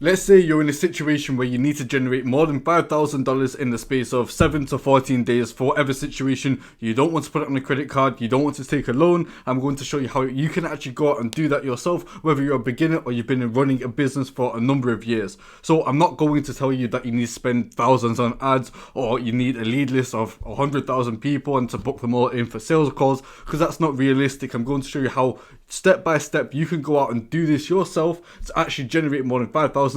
Let's say you're in a situation where you need to generate more than $5,000 in the space of 7 to 14 days for whatever situation. You don't want to put it on a credit card, you don't want to take a loan. I'm going to show you how you can actually go out and do that yourself, whether you're a beginner or you've been running a business for a number of years. So I'm not going to tell you that you need to spend thousands on ads or you need a lead list of 100,000 people and to book them all in for sales calls, because that's not realistic. I'm going to show you how step by step you can go out and do this yourself to actually generate more than $5,000,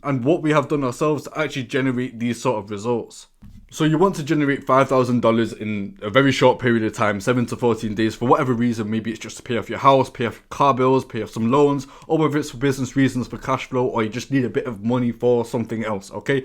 and what we have done ourselves to actually generate these sort of results. So you want to generate $5,000 in a very short period of time, 7 to 14 days, for whatever reason. Maybe it's just to pay off your house, pay off your car bills, pay off some loans, or whether it's for business reasons, for cash flow, or you just need a bit of money for something else, okay?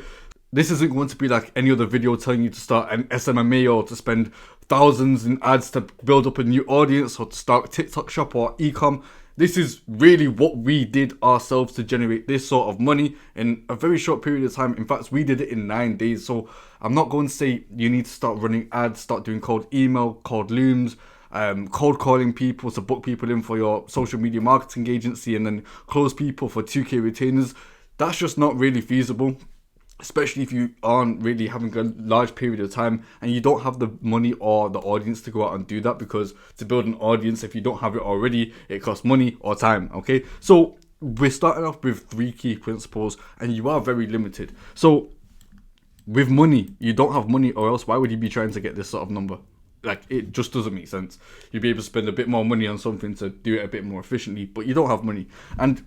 This isn't going to be like any other video telling you to start an SMMA or to spend thousands in ads to build up a new audience or to start a TikTok shop or e-com. This is really what we did ourselves to generate this sort of money in a very short period of time. In fact, we did it in 9 days. So I'm not going to say you need to start running ads, start doing cold email, cold looms, cold calling people to book people in for your social media marketing agency and then close people for 2K retainers. That's just not really feasible, especially if you aren't really having a large period of time and you don't have the money or the audience to go out and do that, because to build an audience, if you don't have it already, it costs money or time, okay? So we're starting off with 3 key principles and you are very limited. So with money, you don't have money, or else why would you be trying to get this sort of number? Like, it just doesn't make sense. You'd be able to spend a bit more money on something to do it a bit more efficiently, but you don't have money. And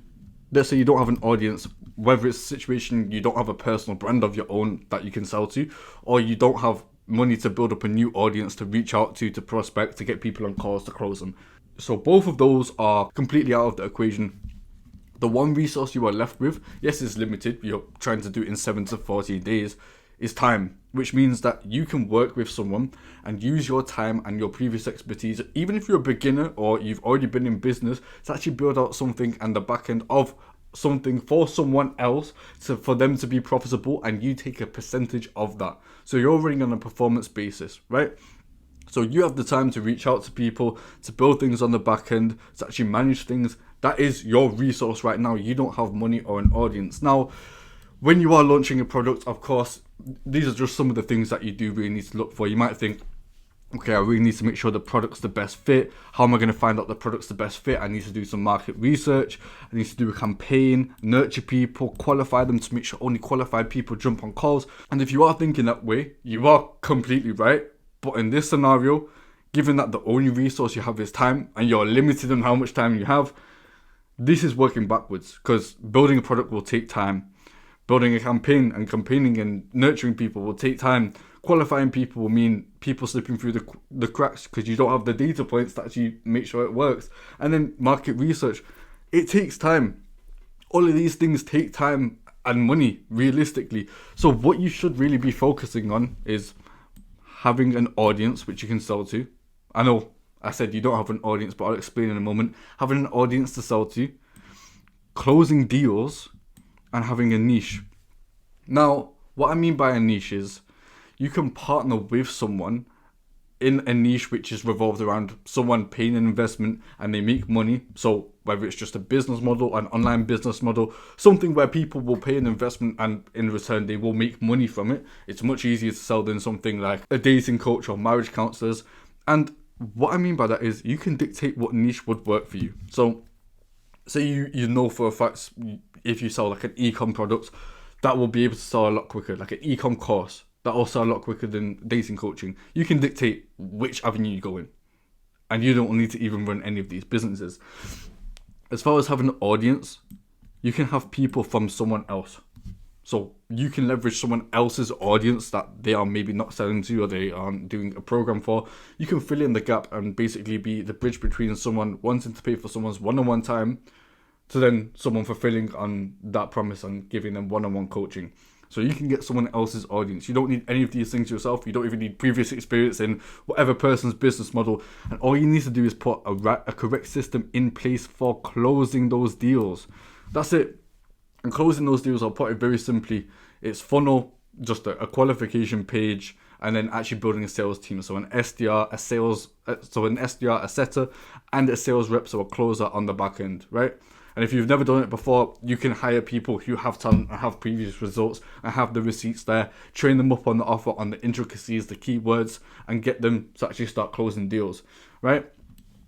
let's say you don't have an audience, whether it's a situation you don't have a personal brand of your own that you can sell to, or you don't have money to build up a new audience to reach out to prospect, to get people on calls, to close them. So both of those are completely out of the equation. The one resource you are left with, yes, is limited, you're trying to do it in 7 to 14 days, is time, which means that you can work with someone and use your time and your previous expertise, even if you're a beginner or you've already been in business, to actually build out something and the back end of something for someone else, for them to be profitable, and you take a percentage of that. So you're running on a performance basis, right? So you have the time to reach out to people, to build things on the back end, to actually manage things. That is your resource right now. You don't have money or an audience. Now, when you are launching a product, of course, these are just some of the things that you do really need to look for. You might think, okay, I really need to make sure the product's the best fit. How am I going to find out the product's the best fit? I need to do some market research. I need to do a campaign, nurture people, qualify them to make sure only qualified people jump on calls. And if you are thinking that way, you are completely right. But in this scenario, given that the only resource you have is time and you're limited on how much time you have, this is working backwards, because building a product will take time. Building a campaign and campaigning and nurturing people will take time. Qualifying people will mean people slipping through the cracks because you don't have the data points to actually make sure it works. And then market research, it takes time. All of these things take time and money, realistically. So what you should really be focusing on is having an audience which you can sell to. I know I said you don't have an audience, but I'll explain in a moment. Having an audience to sell to, closing deals, and having a niche. Now, what I mean by a niche is you can partner with someone in a niche which is revolved around someone paying an investment and they make money. So whether it's just a business model, an online business model, something where people will pay an investment and in return they will make money from it. It's much easier to sell than something like a dating coach or marriage counselors. And what I mean by that is you can dictate what niche would work for you. So say you know for a fact, if you sell like an e-com product, that will be able to sell a lot quicker, like an e-com course, that will sell a lot quicker than dating coaching. You can dictate which avenue you go in, and you don't need to even run any of these businesses. As far as having an audience, you can have people from someone else. So you can leverage someone else's audience that they are maybe not selling to or they aren't doing a program for. You can fill in the gap and basically be the bridge between someone wanting to pay for someone's one-on-one time to then someone fulfilling on that promise and giving them one-on-one coaching. So you can get someone else's audience. You don't need any of these things yourself. You don't even need previous experience in whatever person's business model. And all you need to do is put a correct system in place for closing those deals. That's it. And closing those deals, I'll put it very simply, it's funnel, just a qualification page, and then actually building a sales team. So an SDR, an SDR, a setter, and a sales rep, so a closer on the back end, right? And if you've never done it before, you can hire people who have talent and have previous results and have the receipts there, train them up on the offer, on the intricacies, the keywords, and get them to actually start closing deals, right?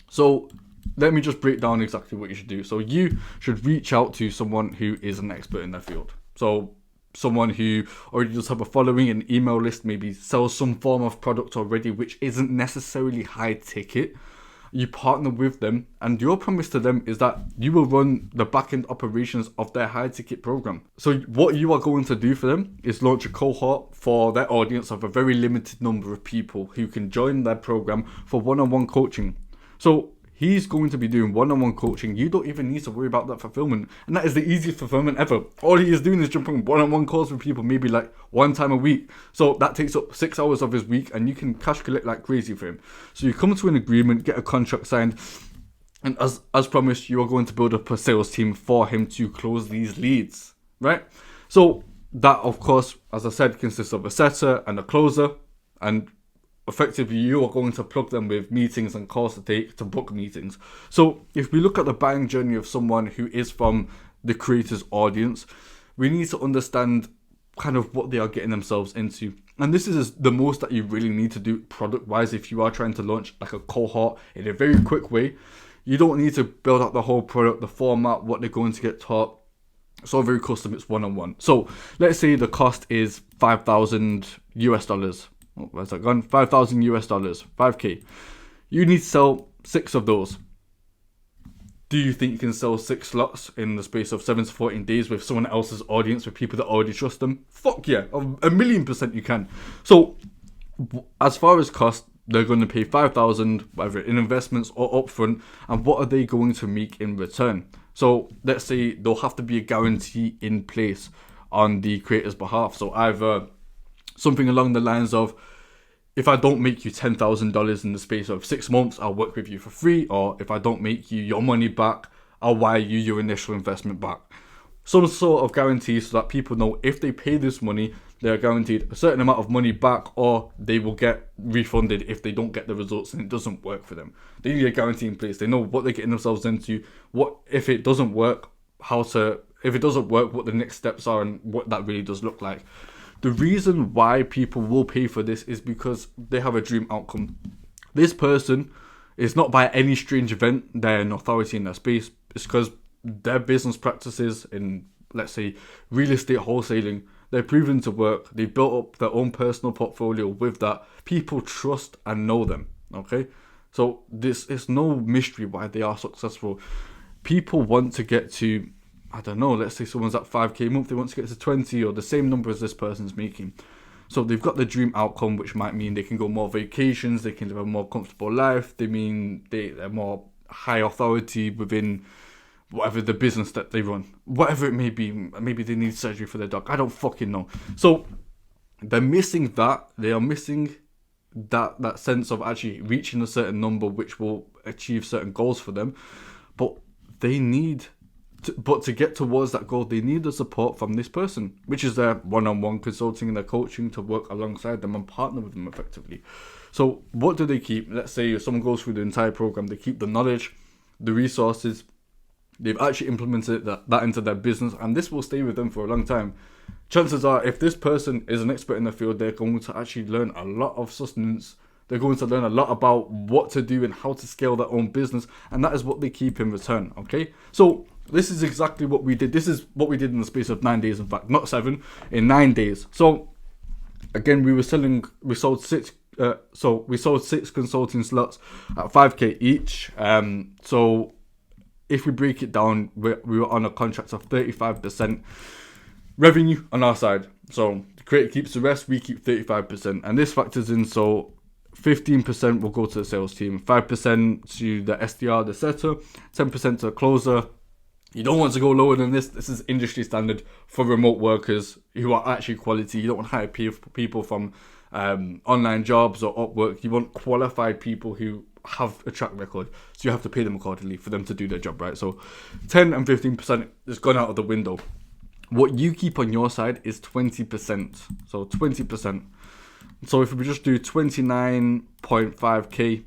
So let me just break down exactly what you should do. So you should reach out to someone who is an expert in their field. So someone who already does have a following, an email list, maybe sells some form of product already, which isn't necessarily high ticket. You partner with them, and your promise to them is that you will run the back-end operations of their high-ticket program. So what you are going to do for them is launch a cohort for their audience of a very limited number of people who can join their program for one-on-one coaching. So he's going to be doing one-on-one coaching. You don't even need to worry about that fulfillment. And that is the easiest fulfillment ever. All he is doing is jumping on one-on-one calls with people maybe like one time a week. So that takes up 6 hours of his week, and you can cash collect like crazy for him. So you come to an agreement, get a contract signed, and as promised, you are going to build up a sales team for him to close these leads, right? So that, of course, as I said, consists of a setter and a closer, and effectively you are going to plug them with meetings and calls to take to book meetings. So if we look at the buying journey of someone who is from the creator's audience, we need to understand kind of what they are getting themselves into. And this is the most that you really need to do product wise if you are trying to launch like a cohort in a very quick way. You don't need to build out the whole product, the format, what they're going to get taught. It's all very custom, it's one-on-one. So let's say the cost is $5,000. Oh, where's that gone? $5,000, 5K. You need to sell 6 of those. Do you think you can sell 6 slots in the space of 7 to 14 days with someone else's audience, with people that already trust them? Fuck yeah, 1,000,000% you can. So, as far as cost, they're going to pay $5,000, whether in investments or upfront, and what are they going to make in return? So, let's say there'll have to be a guarantee in place on the creator's behalf. So, either something along the lines of, if I don't make you $10,000 in the space of 6 months, I'll work with you for free. Or if I don't make you your money back, I'll wire you your initial investment back. Some sort of guarantee so that people know if they pay this money, they are guaranteed a certain amount of money back, or they will get refunded if they don't get the results and it doesn't work for them. They need a guarantee in place. They know what they're getting themselves into, what if it doesn't work, if it doesn't work, what the next steps are and what that really does look like. The reason why people will pay for this is because they have a dream outcome. This person is not by any strange event, they're an authority in their space. It's because their business practices in, let's say, real estate wholesaling, they're proven to work. They've built up their own personal portfolio with that. People trust and know them, okay? So this is no mystery why they are successful. People want to get to, I don't know, let's say someone's at 5K a month, they want to get to 20 or the same number as this person's making. So they've got the dream outcome, which might mean they can go more vacations, they can live a more comfortable life, they're more high authority within whatever the business that they run. Whatever it may be, maybe they need surgery for their dog, I don't fucking know. So they're missing that, they are missing that sense of actually reaching a certain number which will achieve certain goals for them. But they need to get towards that goal, they need the support from this person, which is their one-on-one consulting and their coaching to work alongside them and partner with them effectively. So what do they keep? Let's say if someone goes through the entire program, they keep the knowledge, the resources, they've actually implemented that into their business, and this will stay with them for a long time. Chances are, if this person is an expert in the field, they're going to actually learn a lot of sustenance. They're going to learn a lot about what to do and how to scale their own business, and that is what they keep in return, okay? So this is exactly what we did. This is what we did in the space of 9 days, in fact, not 7, in 9 days. So again, we sold 6 consulting slots at 5K each. So if we break it down, we were on a contract of 35% revenue on our side. So the creator keeps the rest, we keep 35%, and this factors in, so 15% will go to the sales team, 5% to the SDR, the setter, 10% to the closer. You don't want to go lower than this. This is industry standard for remote workers who are actually quality. You don't want to hire people from online jobs or Upwork. You want qualified people who have a track record. So you have to pay them accordingly for them to do their job right. So 10 and 15% has gone out of the window. What you keep on your side is 20%. So 20%. So if we just do 29.5K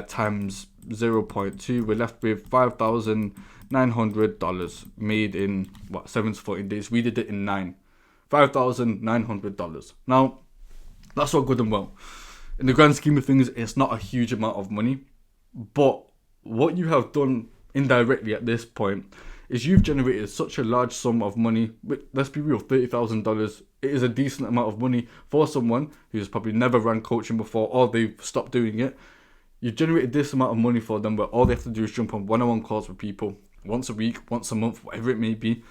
times 0.2, we're left with $5,900 made in 7 to 14 days. We did it in 9. $5,900. Now, that's all good and well. In the grand scheme of things, it's not a huge amount of money, but what you have done indirectly at this point is you've generated such a large sum of money. Let's be real, $30,000. It is a decent amount of money for someone who's probably never ran coaching before, or they've stopped doing it. You've generated this amount of money for them, where all they have to do is jump on one-on-one calls with people once a week, once a month, whatever it may be.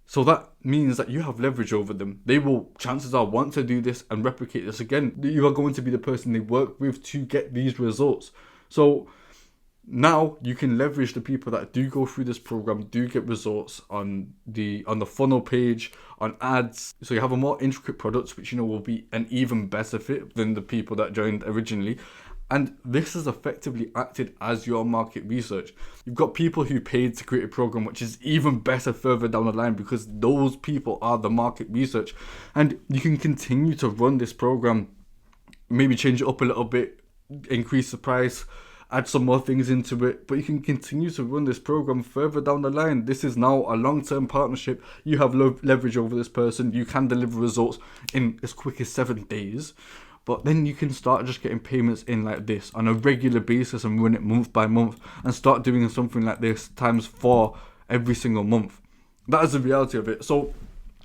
So that means that you have leverage over them. They will, chances are, want to do this and replicate this again. You are going to be the person they work with to get these results. So now you can leverage the people that do go through this program, do get results on the funnel page, on ads. So you have a more intricate product, which will be an even better fit than the people that joined originally. And this has effectively acted as your market research. You've got people who paid to create a program, which is even better further down the line, because those people are the market research. And you can continue to run this program, maybe change it up a little bit, increase the price, add some more things into it, but you can continue to run this program further down the line. This is now a long-term partnership. You have leverage over this person. You can deliver results in as quick as 7 days, but then you can start just getting payments in like this on a regular basis and run it month by month, and start doing something like this times 4 every single month. That is the reality of it. So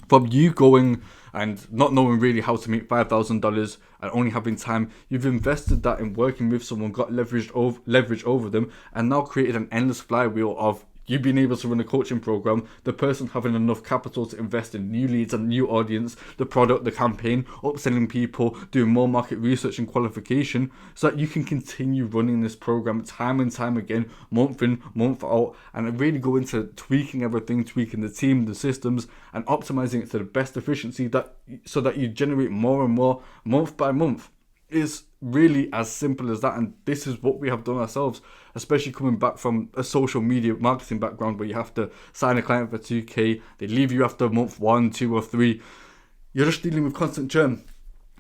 from you going and not knowing really how to make $5,000 and only having time, you've invested that in working with someone, got leverage over them, and now created an endless flywheel of you being able to run a coaching program, the person having enough capital to invest in new leads and new audience, the product, the campaign, upselling people, doing more market research and qualification, so that you can continue running this program time and time again, month in, month out, and really go into tweaking everything, tweaking the team, the systems, and optimizing it to the best efficiency, so that you generate more and more month by month. Is really as simple as that, and this is what we have done ourselves, especially coming back from a social media marketing background where you have to sign a client for $2,000, they leave you after month 1, 2, or 3. You're just dealing with constant churn.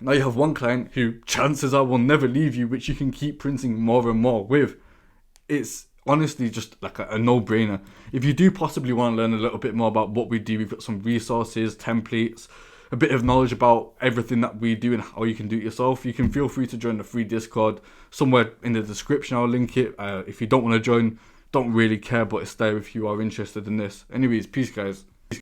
Now you have one client who chances are will never leave you, which you can keep printing more and more with. It's honestly just like a no-brainer. If you do possibly want to learn a little bit more about what we do, we've got some resources, templates, a bit of knowledge about everything that we do and how you can do it yourself. You can feel free to join the free Discord. Somewhere in the description I'll link it. If you don't want to join, don't really care, but it's there if you are interested in this. Anyways, peace guys.